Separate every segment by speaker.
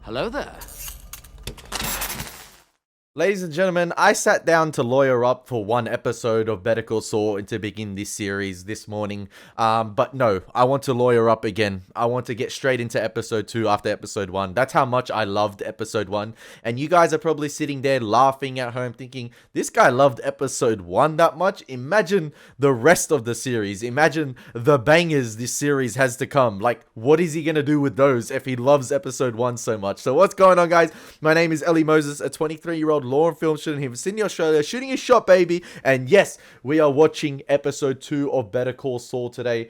Speaker 1: Hello there.
Speaker 2: Ladies and gentlemen, I sat down to lawyer up for one episode of Better Call Saul and to begin this series this morning. But no, I want to lawyer up again. I want to get straight into episode 2 after episode 1. That's how much I loved episode 1. And you guys are probably sitting there laughing at home thinking, this guy loved episode 1 that much? Imagine the rest of the series. Imagine the bangers this series has to come. Like, what is he going to do with those if he loves episode 1 so much? So what's going on, guys? My name is Elie Moses, a 23-year-old law and film student here from Sydney, Australia, shooting his shot, baby. And yes, we are watching episode 2 of Better Call Saul today.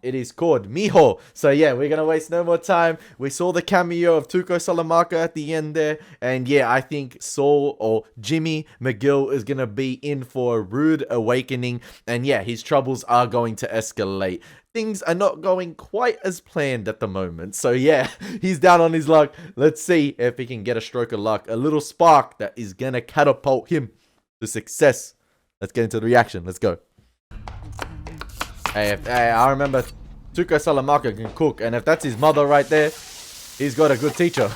Speaker 2: It is called Mijo. So yeah, we're gonna waste no more time. We saw the cameo of Tuco Salamanca at the end there, and yeah, I think Saul or Jimmy McGill is gonna be in for a rude awakening, and yeah, his troubles are going to escalate. Things are not going quite as planned at the moment. So yeah, he's down on his luck. Let's see if he can get a stroke of luck. A little spark that is going to catapult him to success. Let's get into the reaction. Let's go. Hey, I remember Tuco Salamanca can cook. And if that's his mother right there, he's got a good teacher.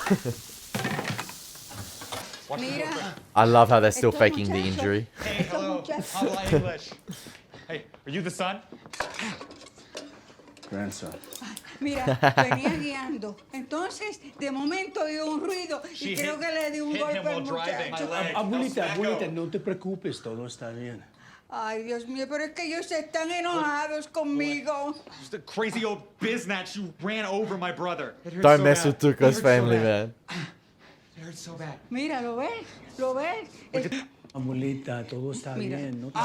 Speaker 2: I love how they're still faking the injury.
Speaker 3: Hey, hello. Habla English. Hey, are you the son?
Speaker 4: Grandson.
Speaker 5: Mira, venía guiando. Entonces, de momento oí un ruido y creo que le di un golpe al muchacho.
Speaker 4: Abuelita, no te preocupes, todo está bien.
Speaker 5: Ay, Dios mío, pero es que ellos están enojados conmigo.
Speaker 3: Just a crazy old biznatch. You ran over my brother.
Speaker 2: Don't mess with Tuco's family, man.
Speaker 3: It hurts so bad.
Speaker 5: Mira, ¿lo ves? ¿Lo ves?
Speaker 4: Abuelita, todo está
Speaker 5: Mira.
Speaker 4: bien. No te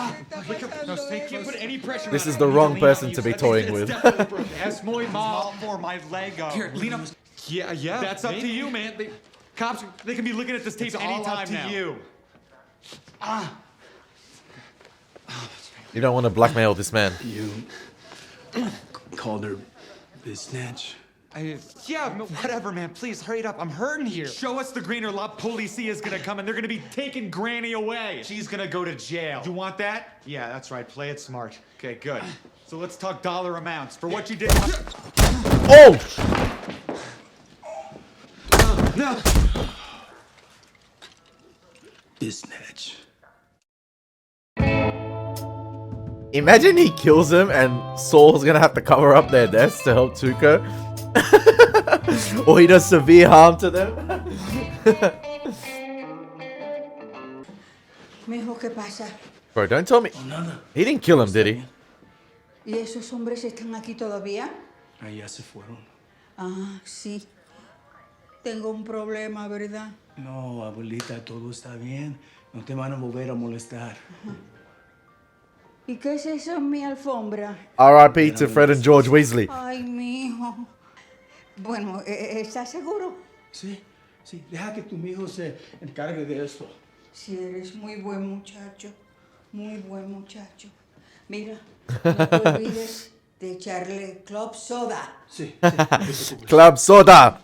Speaker 3: No, can't put any pressure
Speaker 2: This
Speaker 3: on
Speaker 2: is
Speaker 3: him.
Speaker 2: the
Speaker 3: You
Speaker 2: wrong
Speaker 3: lean on
Speaker 2: person
Speaker 3: me.
Speaker 2: to be
Speaker 3: It's
Speaker 2: toying with.
Speaker 3: definitely broken. Ask my mom for my Lego. Here, lean up. Yeah. That's up to you, man. Cops, they can be looking at this tape anytime now. You.
Speaker 2: You don't want to blackmail this man.
Speaker 4: You called her biznatch.
Speaker 3: Yeah, whatever, man. Please, hurry it up. I'm hurting here. Show us the green or La Policia is gonna come and they're gonna be taking Granny away. She's gonna go to jail. You want that? Yeah, that's right. Play it smart. Okay, good. So let's talk dollar amounts for what you did.
Speaker 2: Oh!
Speaker 3: No.
Speaker 4: Biznatch.
Speaker 2: Imagine he kills him and Saul's gonna have to cover up their deaths to help Tuco. Or he does severe harm to them.
Speaker 5: Mijo, ¿qué pasa?
Speaker 2: Bro, don't tell me.
Speaker 4: Oh, nada.
Speaker 2: He didn't kill him, did he?
Speaker 5: ¿Y esos hombres están aquí todavía?
Speaker 4: Ya se fueron.
Speaker 5: Ah, sí. Tengo un problema, ¿verdad?
Speaker 4: No, abuelita, todo está bien. No te van a volver a molestar.
Speaker 5: ¿Y qué es eso en mi alfombra?
Speaker 2: R.I.P. to Fred and George Weasley.
Speaker 5: Ay, mijo. Bueno, ¿estás seguro?
Speaker 4: Sí, deja que tu hijo se encargue de esto.
Speaker 5: Si eres muy buen muchacho, muy buen muchacho. Mira, no te olvides de echarle club soda.
Speaker 4: Sí, no te preocupes.
Speaker 2: Club soda.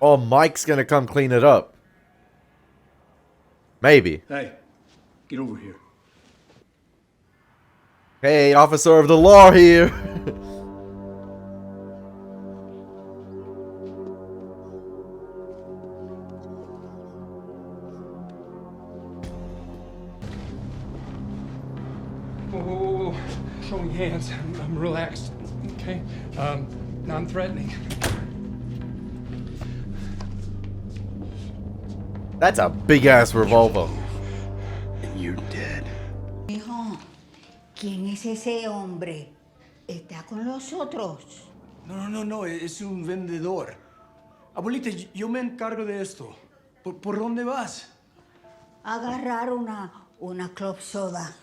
Speaker 2: Oh, Mike's gonna come clean it up. Maybe.
Speaker 4: Hey, get over here.
Speaker 2: Hey, officer of the law here.
Speaker 6: Whoa. Showing hands. I'm relaxed. Okay? Non-threatening.
Speaker 2: That's a big ass revolver.
Speaker 4: You're dead.
Speaker 5: Mijo, ¿quién es ese hombre? ¿Está con los otros?
Speaker 4: No, es un vendedor. Abuelita, yo me encargo de esto. ¿Por dónde vas?
Speaker 5: Agarrar una club soda.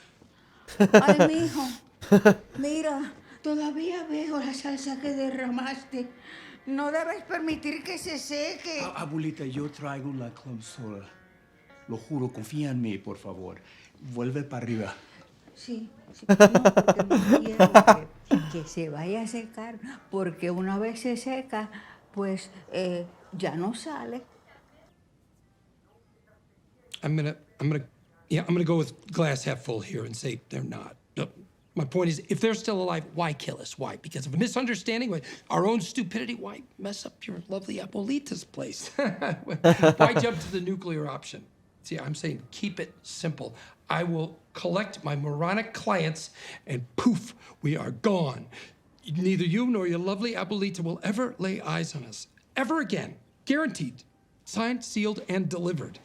Speaker 5: Ay, mijo, mira, todavía veo la salsa que derramaste. No debes permitir que se seque.
Speaker 4: Abuelita, yo traigo la club soda. Lo juro, confía en mí, por favor. Vuelve para arriba.
Speaker 5: Sí, no, porque no quiero que se vaya a secar, porque una vez se seca, pues ya no sale.
Speaker 6: I'm gonna go with glass half full here and say they're not. My point is, if they're still alive, why kill us? Why? Because of a misunderstanding? Why? Our own stupidity? Why mess up your lovely Abuelita's place? Why jump to the nuclear option? See, I'm saying keep it simple. I will collect my moronic clients and poof, we are gone. Neither you nor your lovely Abuelita will ever lay eyes on us. Ever again. Guaranteed. Signed, sealed, and delivered.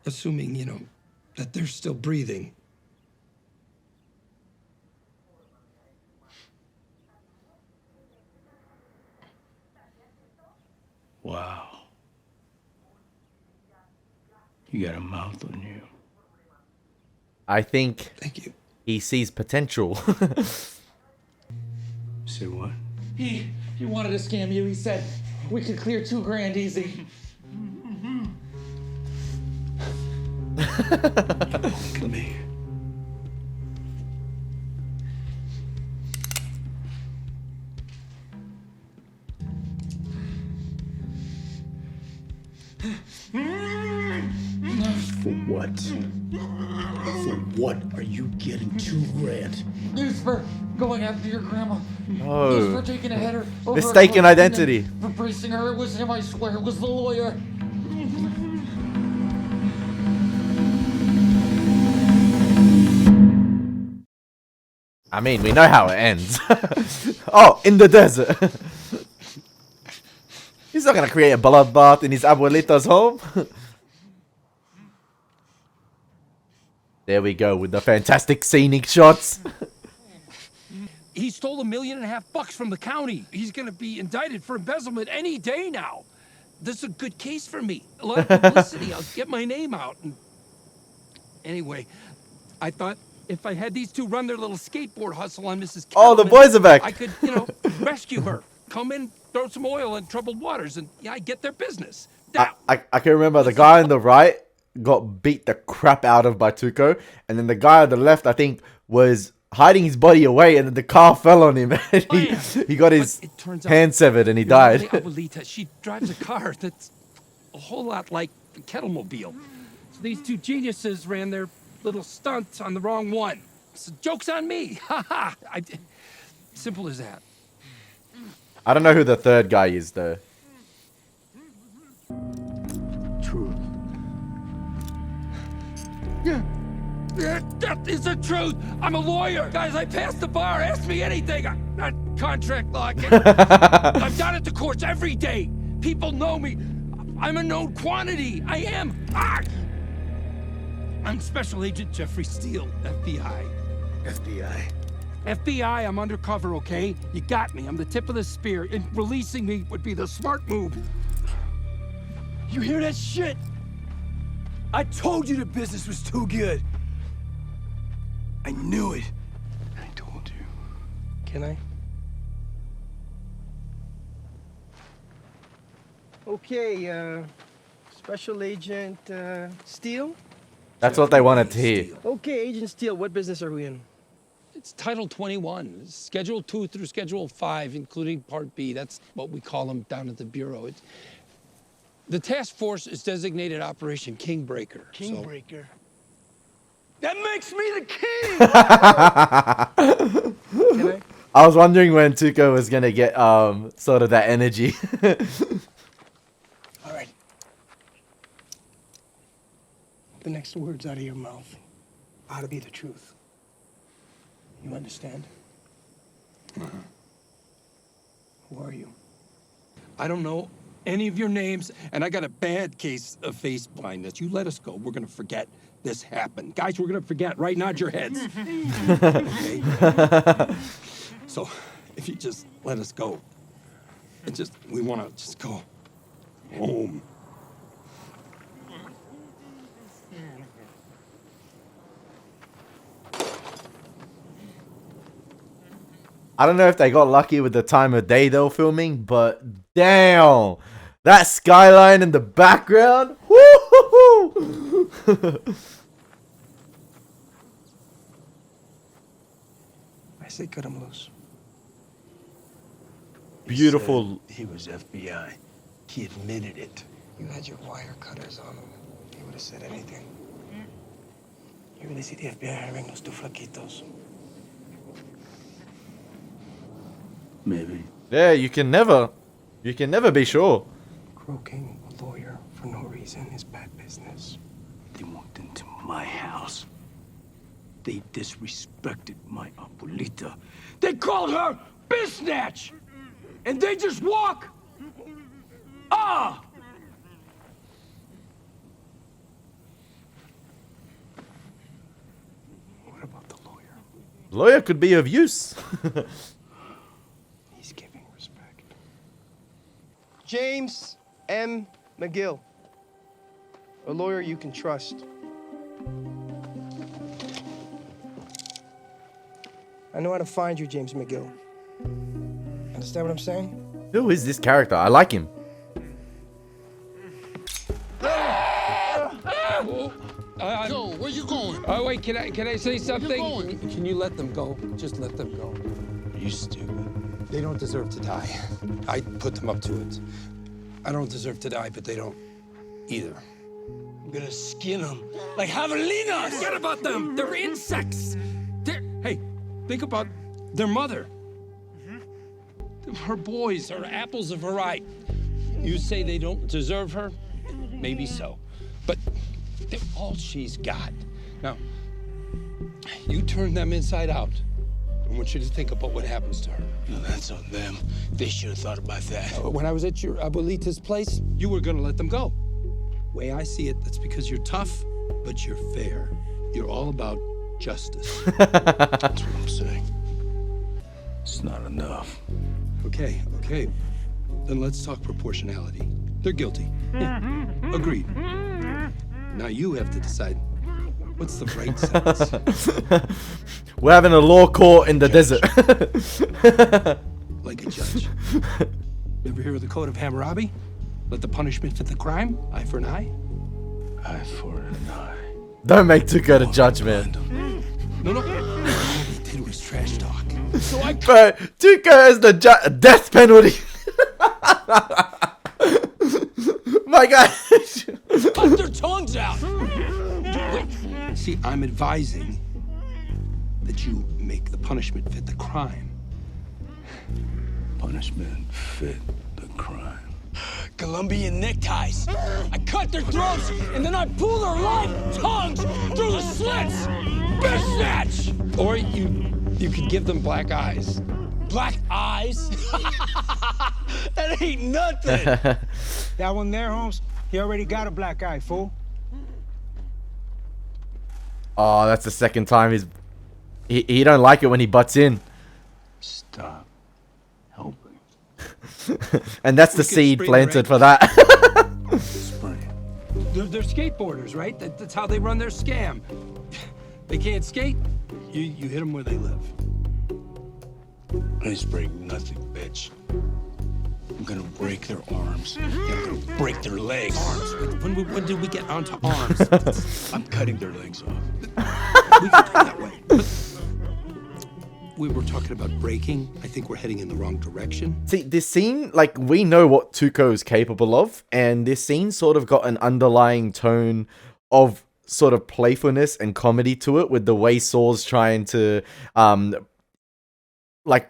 Speaker 6: Assuming, you know, that they're still breathing.
Speaker 4: Wow. You got a mouth on you.
Speaker 2: I think
Speaker 6: Thank you.
Speaker 2: he sees potential.
Speaker 4: Say what?
Speaker 1: He wanted to scam you. He said we could clear $2,000 easy.
Speaker 4: Look at me. For what? For what are you getting $2,000?
Speaker 1: News for going after your grandma.
Speaker 2: Oh.
Speaker 1: News for taking a header over a
Speaker 2: Mistaken
Speaker 1: cliff,
Speaker 2: identity.
Speaker 1: and then replacing her. It was him, I swear. It was the lawyer.
Speaker 2: I mean, we know how it ends. Oh, in the desert. He's not gonna create a bloodbath in his abuelita's home. There we go with the fantastic scenic shots.
Speaker 6: He stole $1.5 million from the county. He's gonna be indicted for embezzlement any day now. This is a good case for me. A lot of publicity. I'll get my name out. And anyway, I thought if I had these two run their little skateboard hustle on Mrs.
Speaker 2: Oh, the
Speaker 6: Cattleman,
Speaker 2: boys are back.
Speaker 6: I could, you know, rescue her. Come in, throw some oil in troubled waters, and yeah, I get their business. Now,
Speaker 2: I can remember the guy on the right got beat the crap out of by Tuco, and then the guy on the left, I think, was hiding his body away, and then the car fell on him, and he got his
Speaker 6: But it turns out
Speaker 2: hand severed, and he
Speaker 6: your
Speaker 2: died.
Speaker 6: lovely Abuelita, she drives a car that's a whole lot like the Kettlemobile. So these two geniuses ran their little stunt on the wrong one. So joke's on me. Ha ha. Simple as that.
Speaker 2: I don't know who the third guy is, though.
Speaker 4: Truth.
Speaker 6: Yeah, that is the truth. I'm a lawyer. Guys, I passed the bar. Ask me anything. I'm not contract law. I'm down at the courts every day. People know me. I'm a known quantity. I am. Ah! I'm Special Agent Jeffrey Steele, FBI.
Speaker 4: FBI.
Speaker 6: FBI, I'm undercover, okay? You got me. I'm the tip of the spear. And releasing me would be the smart move.
Speaker 4: You hear that shit? I told you the business was too good. I knew it. I told you.
Speaker 6: Can I?
Speaker 7: Okay, Special Agent Steele?
Speaker 2: That's what they wanted to hear.
Speaker 7: Okay, Agent Steele, what business are we in?
Speaker 6: It's Title 21, Schedule 2 through Schedule 5, including Part B. That's what we call them down at the Bureau. The task force is designated Operation Kingbreaker.
Speaker 7: Kingbreaker.
Speaker 4: That makes me the king!
Speaker 7: Can I?
Speaker 2: I was wondering when Tuco was gonna get sort of that energy.
Speaker 4: All right. The next words out of your mouth ought to be the truth. You understand? Who are you?
Speaker 6: I don't know any of your names, and I got a bad case of face blindness. You let us go. We're going to forget this happened. Guys, we're going to forget. Right? Nod your heads. Okay? So, if you just let us go. We want to just go home.
Speaker 2: I don't know if they got lucky with the time of day they were filming, but damn, that skyline in the background. Woo-hoo-hoo.
Speaker 4: I say cut him loose.
Speaker 2: Beautiful.
Speaker 4: He was FBI. He admitted it. You had your wire cutters on him. He would have said anything. You
Speaker 7: Dile si the FBI ven los two flaquitos.
Speaker 4: Maybe.
Speaker 2: Yeah, you can never be sure.
Speaker 7: Croaking a lawyer for no reason is bad business. They walked into my house. They disrespected my abuelita. They called her Biznatch! And they just walk! Ah! What about the lawyer?
Speaker 2: Lawyer could be of use.
Speaker 7: He's giving respect. James M. McGill. A lawyer you can trust. I know how to find you, James McGill. Understand what I'm saying?
Speaker 2: Who is this character? I like him.
Speaker 8: Yo, where you going?
Speaker 6: Oh wait, can I say something?
Speaker 8: going?
Speaker 6: Can you let them go? Just let them go.
Speaker 4: You stupid.
Speaker 6: They don't deserve to die. I put them up to it. I don't deserve to die, but they don't either.
Speaker 4: I'm gonna skin them like javelinas.
Speaker 6: Forget about them. They're insects. Hey, think about their mother. Her boys are apples of her eye. You say they don't deserve her? Maybe so. But they're all she's got. Now, you turn them inside out. I want you to think about what happens to her.
Speaker 4: No, that's on them. They should have thought about that.
Speaker 6: When I was at your abuelita's place, you were gonna let them go. Way I see it, that's because you're tough, but you're fair. You're all about justice.
Speaker 4: That's what I'm saying. It's not enough.
Speaker 6: Okay. Then let's talk proportionality. They're guilty. Yeah. Agreed. Now you have to decide what's the right sentence.
Speaker 2: We're having a law court in the desert.
Speaker 6: Like a judge. Ever hear of the Code of Hammurabi? Let the punishment fit the crime. Eye for an eye.
Speaker 4: Eye for an eye.
Speaker 2: Don't make Tuco the judge, man.
Speaker 6: No. All he did was trash talk. So I
Speaker 2: Bro, Tuco is the death penalty. My God.
Speaker 4: Cut their tongues out.
Speaker 6: wait. See, I'm advising that you make the punishment fit the crime.
Speaker 4: Punishment fit the crime. Colombian neckties. I cut their throats and then I pull their live tongues through the slits. Biznatch!
Speaker 6: Or you could give them black eyes.
Speaker 4: Black eyes? That ain't nothing.
Speaker 9: That one there, Holmes, he already got a black eye, fool.
Speaker 2: Oh, that's the second time he don't like it when he butts in.
Speaker 4: Stop helping.
Speaker 2: And that's the
Speaker 6: We could
Speaker 2: seed
Speaker 6: spring
Speaker 2: planted
Speaker 6: break.
Speaker 2: for that.
Speaker 4: Spring.
Speaker 6: They're skateboarders, right? That's how they run their scam. They can't skate. You hit them where they live.
Speaker 4: I break nothing, bitch. I'm gonna break their arms. And I'm gonna break their legs.
Speaker 6: Arms. When did we get onto arms?
Speaker 4: I'm cutting their legs off.
Speaker 6: We can do it that way. But we were talking about breaking. I think we're heading in the wrong direction.
Speaker 2: See, this scene, like, we know what Tuco is capable of, and this scene sort of got an underlying tone of sort of playfulness and comedy to it, with the way Saul's trying to, like,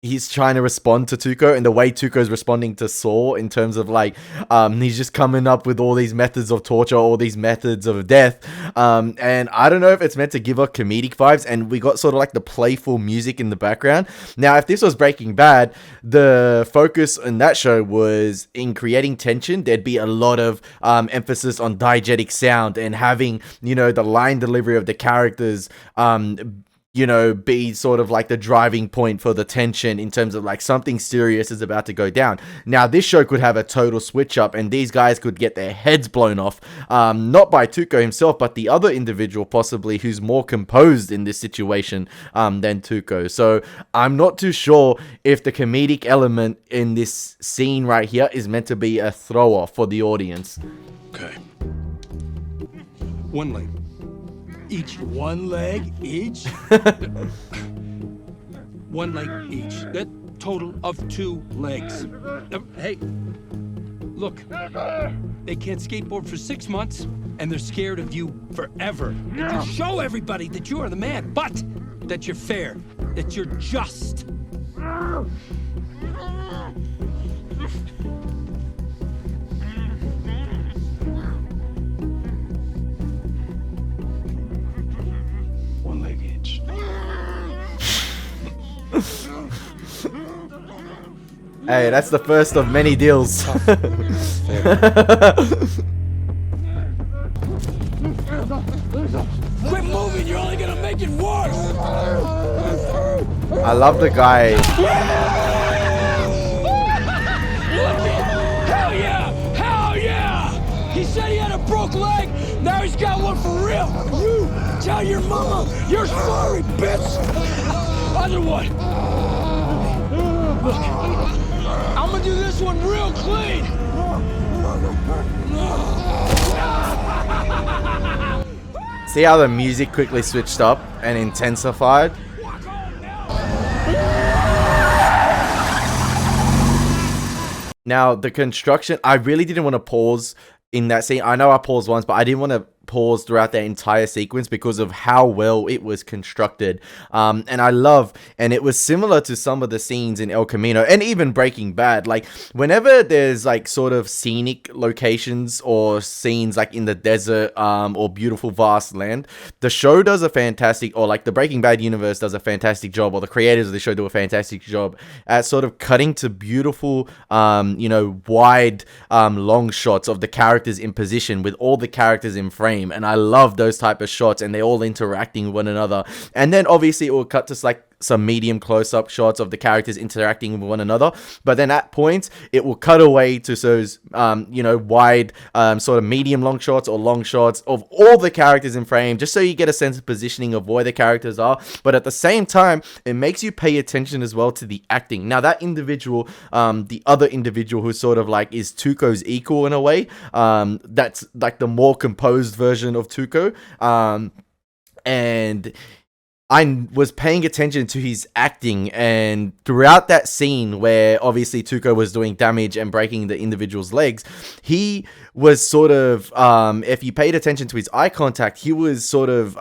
Speaker 2: he's trying to respond to Tuco, and the way Tuco's responding to Saul in terms of, like, he's just coming up with all these methods of torture, all these methods of death, and I don't know if it's meant to give us comedic vibes, and we got sort of like the playful music in the background. Now, if this was Breaking Bad, the focus in that show was in creating tension. There'd be a lot of emphasis on diegetic sound and having, you know, the line delivery of the characters, you know, be sort of like the driving point for the tension in terms of like something serious is about to go down. Now, this show could have a total switch up and these guys could get their heads blown off, not by Tuco himself, but the other individual possibly who's more composed in this situation than Tuco. So I'm not too sure if the comedic element in this scene right here is meant to be a throw off for the audience.
Speaker 4: Okay.
Speaker 6: One leg. Each.
Speaker 4: One leg each?
Speaker 6: One leg each. That total of 2 legs. Hey, look. They can't skateboard for 6 months.
Speaker 4: and they're scared of you forever. And you show everybody that you are the man, but that you're fair, that you're just.
Speaker 7: One leg each.
Speaker 2: Hey, that's the first of many deals.
Speaker 4: Quit moving, you're only gonna make it worse!
Speaker 2: I love the guy.
Speaker 4: Hell yeah! Hell yeah! He said he had a broke leg, now he's got one for real! You tell your mama you're sorry, bitch! Other one! Look, I'm gonna do this one real clean!
Speaker 2: See how the music quickly switched up and intensified? Now, the construction, I really didn't want to pause in that scene. I know I paused once, but I didn't want to pause throughout the entire sequence because of how well it was constructed. And I love, and it was similar to some of the scenes in El Camino and even Breaking Bad. Like, whenever there's like sort of scenic locations or scenes like in the desert or beautiful vast land, the show does a fantastic, or like the Breaking Bad universe does a fantastic job, or the creators of the show do a fantastic job at sort of cutting to beautiful, you know, wide, long shots of the characters in position with all the characters in frame. And I love those type of shots, and they're all interacting with one another. And then obviously it will cut to like some medium close-up shots of the characters interacting with one another, but then at points it will cut away to those you know, wide sort of medium long shots or long shots of all the characters in frame, just so you get a sense of positioning of where the characters are. But at the same time, it makes you pay attention as well to the acting. Now that individual, the other individual who sort of like is Tuco's equal in a way, that's like the more composed version of Tuco, and I was paying attention to his acting, and throughout that scene where obviously Tuco was doing damage and breaking the individual's legs, he was sort of, if you paid attention to his eye contact, he was sort of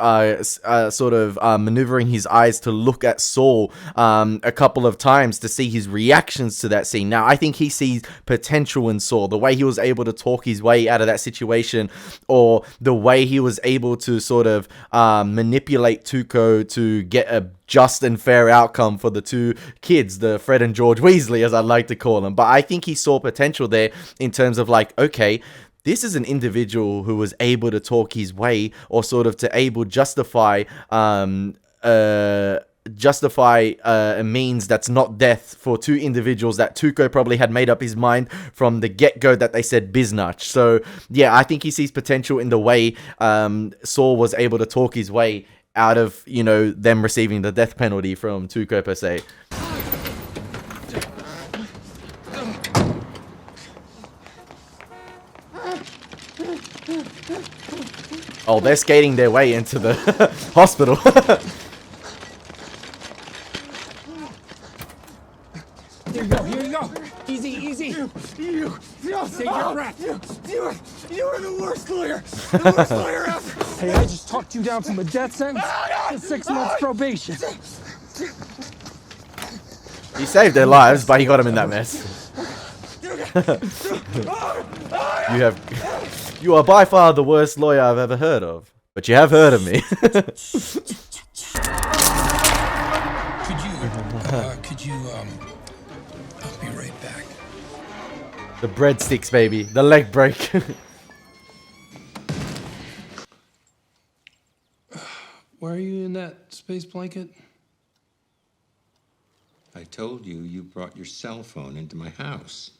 Speaker 2: maneuvering his eyes to look at Saul a couple of times to see his reactions to that scene. Now, I think he sees potential in Saul, the way he was able to talk his way out of that situation, or the way he was able to sort of manipulate Tuco to get a just and fair outcome for the two kids, the Fred and George Weasley, as I like to call them. But I think he saw potential there in terms of like, okay, this is an individual who was able to talk his way, or sort of to able justify a means that's not death for two individuals that Tuco probably had made up his mind from the get-go that they said biznatch. So yeah, I think he sees potential in the way Saul was able to talk his way out of, you know, them receiving the death penalty from Tuco per se. Oh, they're skating their way into the hospital.
Speaker 4: Here you go, here you go. Easy, easy. Take your breath.
Speaker 3: You are the worst lawyer. The worst lawyer ever.
Speaker 4: Hey, I just talked you down from a death sentence to 6 months probation.
Speaker 2: He saved their lives, but he got them in that mess. You are by far the worst lawyer I've ever heard of, but you have heard of me.
Speaker 6: Could you I'll be right back.
Speaker 2: The breadsticks, baby. The leg break.
Speaker 6: Why are you in that space blanket?
Speaker 10: I told you you brought your cell phone into my house.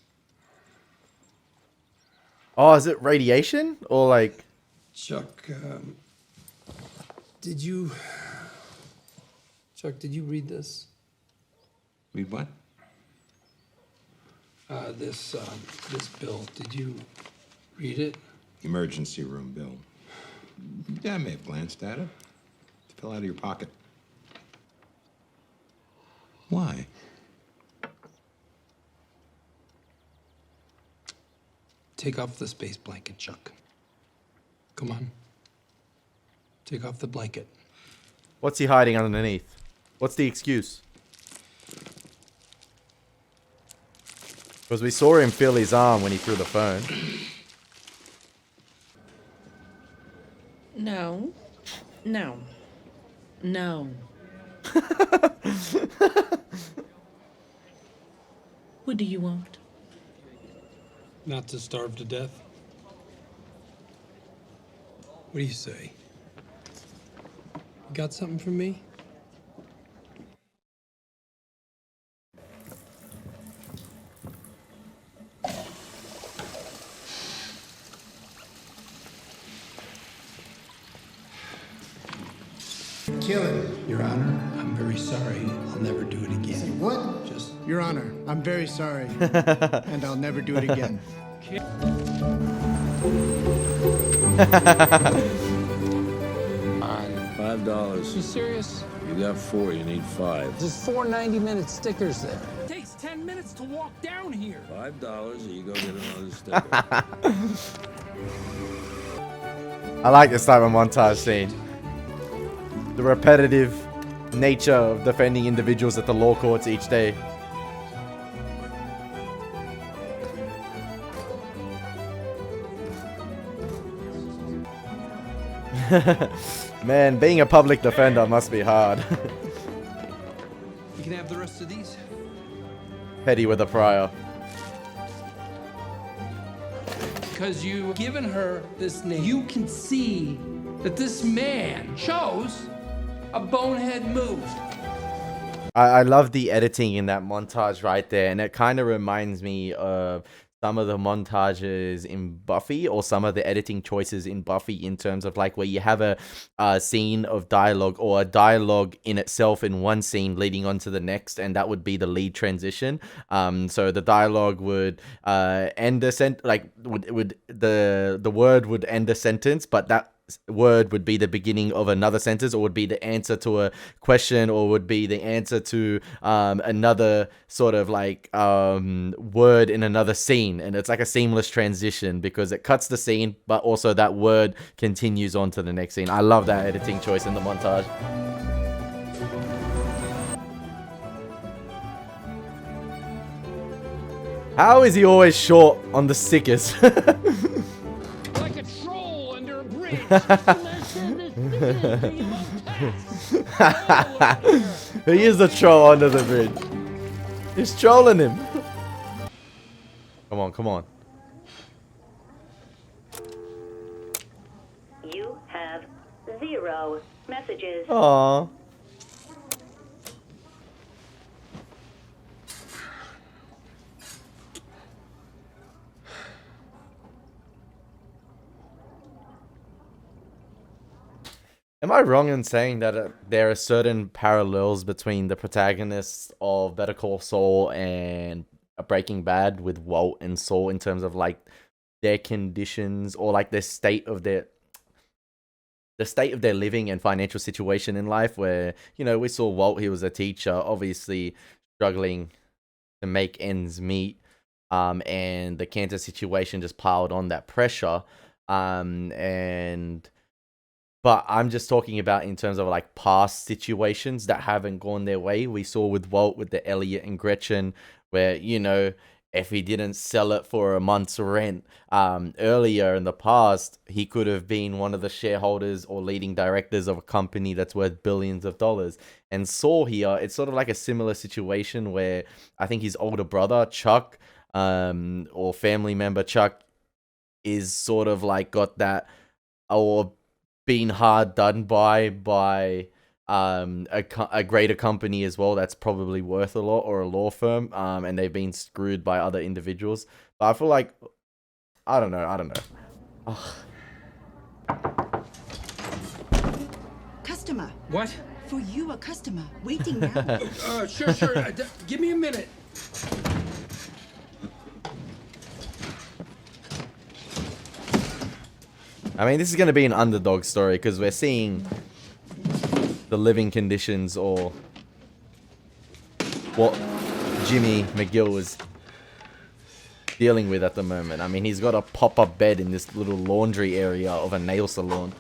Speaker 2: Oh, is it radiation? Or like...
Speaker 6: Chuck, did you read this?
Speaker 10: Read what?
Speaker 6: This bill. Did you read it?
Speaker 10: Emergency room bill. Yeah, I may have glanced at it. It fell out of your pocket. Why?
Speaker 6: Take off the space blanket, Chuck. Come on. Take off the blanket.
Speaker 2: What's he hiding underneath? What's the excuse? Because we saw him feel his arm when he threw the phone.
Speaker 11: No. No. No. What do you want?
Speaker 6: Not to starve to death. What do you say? Got something for me?
Speaker 12: Kill it, Your Honor.
Speaker 6: I'm very sorry. I'll never do it again.
Speaker 12: Say what?
Speaker 6: Just...
Speaker 12: Your Honor, I'm very sorry. And I'll never do it again.
Speaker 13: $5.
Speaker 6: You serious?
Speaker 13: You got 4, you need 5.
Speaker 6: There's 4 90-minute stickers there. It takes 10 minutes to walk down here.
Speaker 13: $5 or you go get another sticker.
Speaker 2: I like this type of montage scene. The repetitive nature of defending individuals at the law courts each day. Man, being a public defender must be hard.
Speaker 6: You can have the rest of these.
Speaker 2: Petty with a prior.
Speaker 6: Because you've given her this name. You can see that this man chose a bonehead move.
Speaker 2: I love the editing in that montage right there, and it kind of reminds me of some of the montages in Buffy, or some of the editing choices in Buffy, in terms of like where you have a scene of dialogue, or a dialogue in itself in one scene leading on to the next, and that would be the lead transition. So the dialogue would end a the word would end a sentence, but that word would be the beginning of another sentence, or would be the answer to a question, or would be the answer to another sort of like word in another scene. And it's like a seamless transition because it cuts the scene, but also that word continues on to the next scene. I love that editing choice in the montage. How is he always short on the stickers?
Speaker 4: Like a troll under a bridge.
Speaker 2: He is the troll under the bridge. He's trolling him. Come on, come on.
Speaker 14: You have 0 messages.
Speaker 2: Aww. Am I wrong in saying that there are certain parallels between the protagonists of Better Call Saul and Breaking Bad with Walt and Saul in terms of like their conditions, or like the state of their living and financial situation in life? Where, you know, we saw Walt, he was a teacher, obviously struggling to make ends meet, and the cancer situation just piled on that pressure, But I'm just talking about in terms of like past situations that haven't gone their way. We saw with Walt with the Elliot and Gretchen, where, you know, if he didn't sell it for a month's rent earlier in the past, he could have been one of the shareholders or leading directors of a company that's worth billions of dollars. And Saul here, it's sort of like a similar situation where I think his older brother, Chuck, or family member Chuck, is sort of like got that, or been hard done by a greater company as well that's probably worth a lot, or a law firm, and they've been screwed by other individuals. But I feel like, I don't know. Ugh.
Speaker 15: Customer.
Speaker 6: What?
Speaker 15: For you, a customer. Waiting now.
Speaker 6: Sure. Give me a minute.
Speaker 2: I mean, this is going to be an underdog story because we're seeing the living conditions, or what Jimmy McGill was dealing with at the moment. I mean, he's got a pop-up bed in this little laundry area of a nail salon.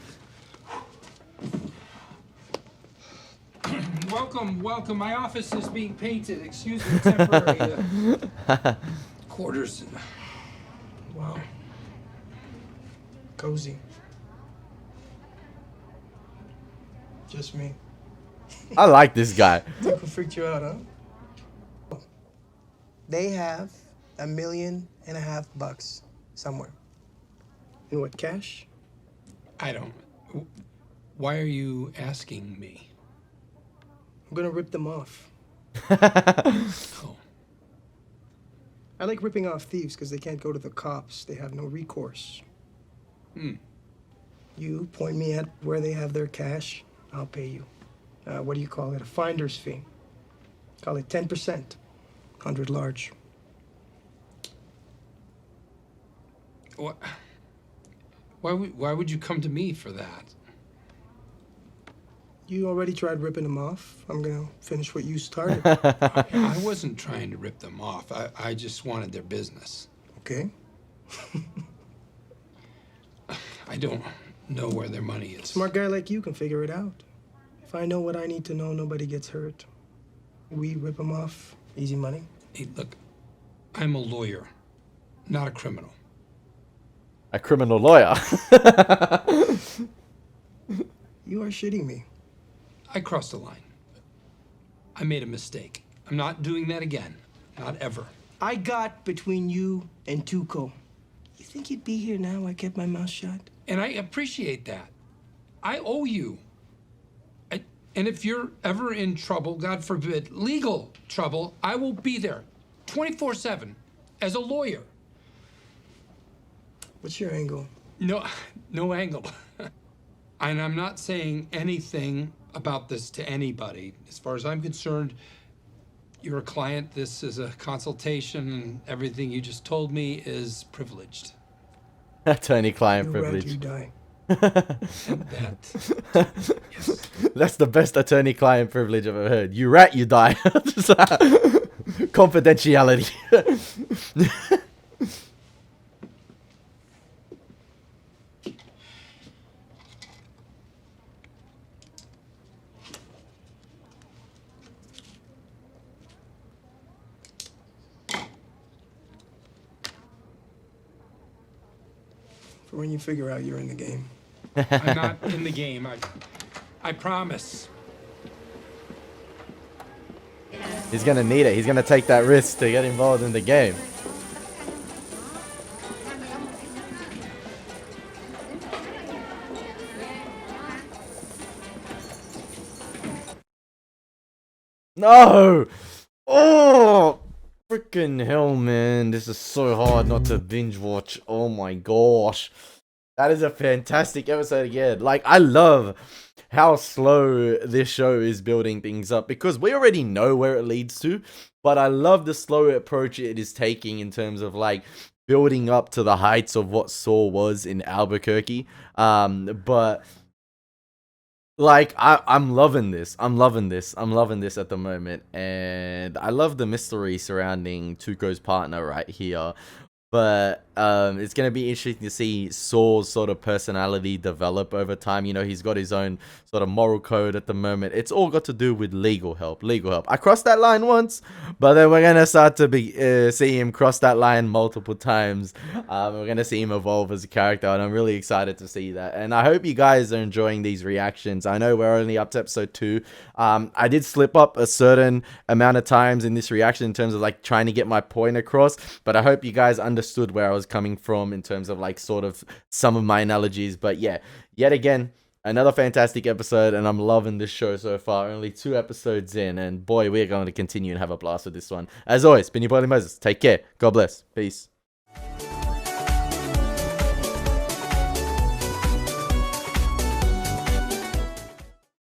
Speaker 6: Welcome, welcome. My office is being painted. Excuse me, temporary quarters. Wow.
Speaker 16: Cozy. Just me.
Speaker 2: I like this guy.
Speaker 16: Who freaked you out, huh? They have $1.5 million somewhere. In what, cash?
Speaker 6: I don't. Why are you asking me?
Speaker 16: I'm gonna rip them off.
Speaker 6: Oh.
Speaker 16: I like ripping off thieves because they can't go to the cops. They have no recourse. You point me at where they have their cash, I'll pay you. What do you call it? A finder's fee. Call it 10%. 100 large.
Speaker 6: What? Why would you come to me for that?
Speaker 16: You already tried ripping them off. I'm gonna finish what you started.
Speaker 6: I wasn't trying to rip them off. I just wanted their business.
Speaker 16: Okay.
Speaker 6: I don't know where their money is.
Speaker 16: Smart guy like you can figure it out. If I know what I need to know, nobody gets hurt. We rip them off. Easy money.
Speaker 6: Hey, look, I'm a lawyer, not a criminal.
Speaker 2: A criminal lawyer.
Speaker 16: You are shitting me.
Speaker 6: I crossed the line. I made a mistake. I'm not doing that again. Not ever.
Speaker 16: I got between you and Tuco. You think you'd be here now? I kept my mouth shut.
Speaker 6: And I appreciate that. I owe you. And if you're ever in trouble, God forbid, legal trouble, I will be there 24/7 as a lawyer.
Speaker 16: What's your angle?
Speaker 6: No angle. And I'm not saying anything about this to anybody. As far as I'm concerned, you're a client. This is a consultation, and everything you just told me is privileged.
Speaker 2: Attorney-client
Speaker 16: You
Speaker 2: privilege.
Speaker 16: rat, you die.
Speaker 6: Yes.
Speaker 2: That's the best attorney-client privilege I've ever heard. You rat, you die. Confidentiality.
Speaker 16: For when you figure out you're in the game.
Speaker 6: I'm not in the game. I promise.
Speaker 2: He's gonna need it. He's gonna take that risk to get involved in the game. No! Oh! Freaking hell, man. This is so hard not to binge watch. Oh my gosh. That is a fantastic episode again. Like, I love how slow this show is building things up because we already know where it leads to, but I love the slow approach it is taking in terms of like building up to the heights of what Saul was in Albuquerque. But like, I'm loving this. I'm loving this at the moment. And I love the mystery surrounding Tuco's partner right here. But it's going to be interesting to see Saul's sort of personality develop over time. You know, he's got his own sort of moral code at the moment. It's all got to do with legal help. I crossed that line once, but then we're going to start to see him cross that line multiple times. We're going to see him evolve as a character, and I'm really excited to see that. And I hope you guys are enjoying these reactions. I know we're only up to episode 2. I did slip up a certain amount of times in this reaction in terms of like trying to get my point across, but I hope you guys understood where I was coming from in terms of like sort of some of my analogies. But yeah, yet again, another fantastic episode, and I'm loving this show so far. Only 2 episodes in, and boy, we're going to continue and have a blast with this one. As always, been your boy Elie Moses. Take care. God bless. Peace.